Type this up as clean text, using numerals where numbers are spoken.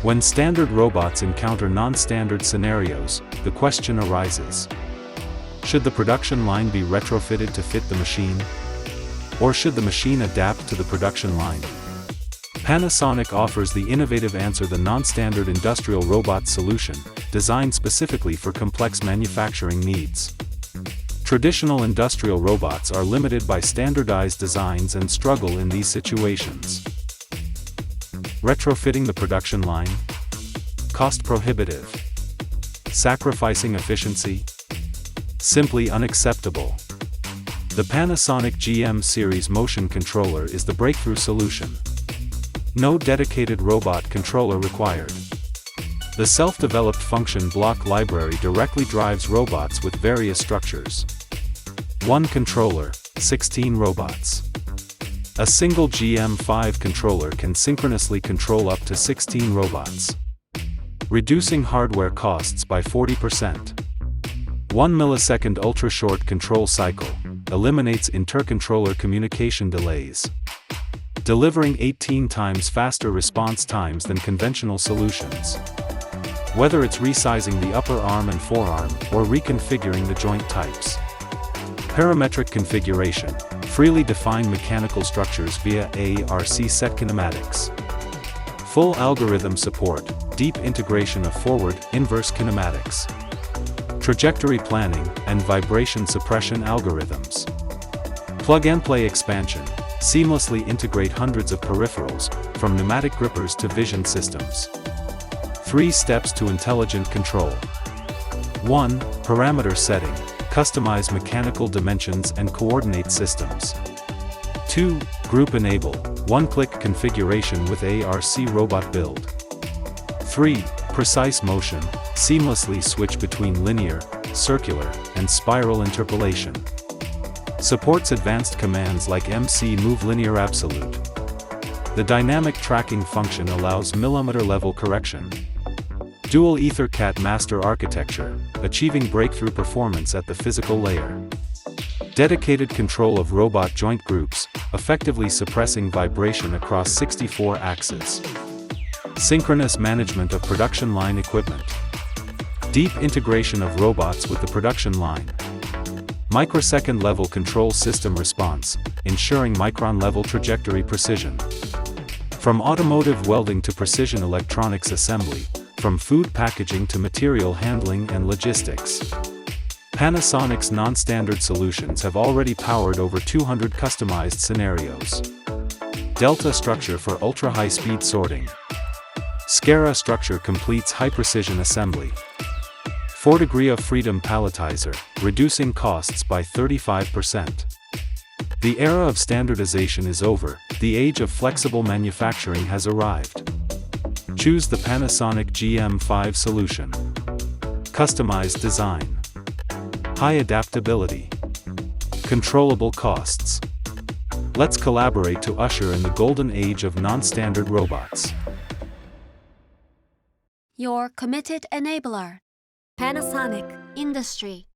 When standard robots encounter non-standard scenarios, the question arises: should the production line be retrofitted to fit the machine? Or should the machine adapt to the production line? Panasonic offers the innovative answer: the non-standard industrial robot solution, designed specifically for complex manufacturing needs. Traditional industrial robots are limited by standardized designs and struggle in these situations. Retrofitting the production line? Cost prohibitive. Sacrificing efficiency? Simply unacceptable. The Panasonic GM series motion controller is the breakthrough solution. No dedicated robot controller required. The self-developed function block library directly drives robots with various structures. One controller, 16 robots. A single GM5 controller can synchronously control up to 16 robots, reducing hardware costs by 40%. 1 millisecond ultra-short control cycle eliminates intercontroller communication delays, delivering 18 times faster response times than conventional solutions. Whether it's resizing the upper arm and forearm or reconfiguring the joint types. Parametric configuration, freely define mechanical structures via ARC set kinematics. Full algorithm support, deep integration of forward, inverse kinematics. Trajectory planning, and vibration suppression algorithms. Plug-and-play expansion, seamlessly integrate hundreds of peripherals, from pneumatic grippers to vision systems. 3 steps to intelligent control. 1. Parameter setting, customize mechanical dimensions and coordinate systems. 2. Group enable, one-click configuration with ARC robot build. 3. Precise motion, seamlessly switch between linear, circular, and spiral interpolation. Supports advanced commands like MC Move Linear Absolute. The dynamic tracking function allows millimeter-level correction. Dual EtherCAT master architecture, achieving breakthrough performance at the physical layer. Dedicated control of robot joint groups, effectively suppressing vibration across 64 axes. Synchronous management of production line equipment. Deep integration of robots with the production line. Microsecond-level control system response, ensuring micron-level trajectory precision. From automotive welding to precision electronics assembly, from food packaging to material handling and logistics. Panasonic's non-standard solutions have already powered over 200 customized scenarios. Delta structure for ultra-high-speed sorting. Scara structure completes high-precision assembly. 4 degree of freedom palletizer, reducing costs by 35%. The era of standardization is over, the age of flexible manufacturing has arrived. Choose the Panasonic GM5 solution. Customized design. High adaptability. Controllable costs. Let's collaborate to usher in the golden age of non-standard robots. Your committed enabler. Panasonic Industry.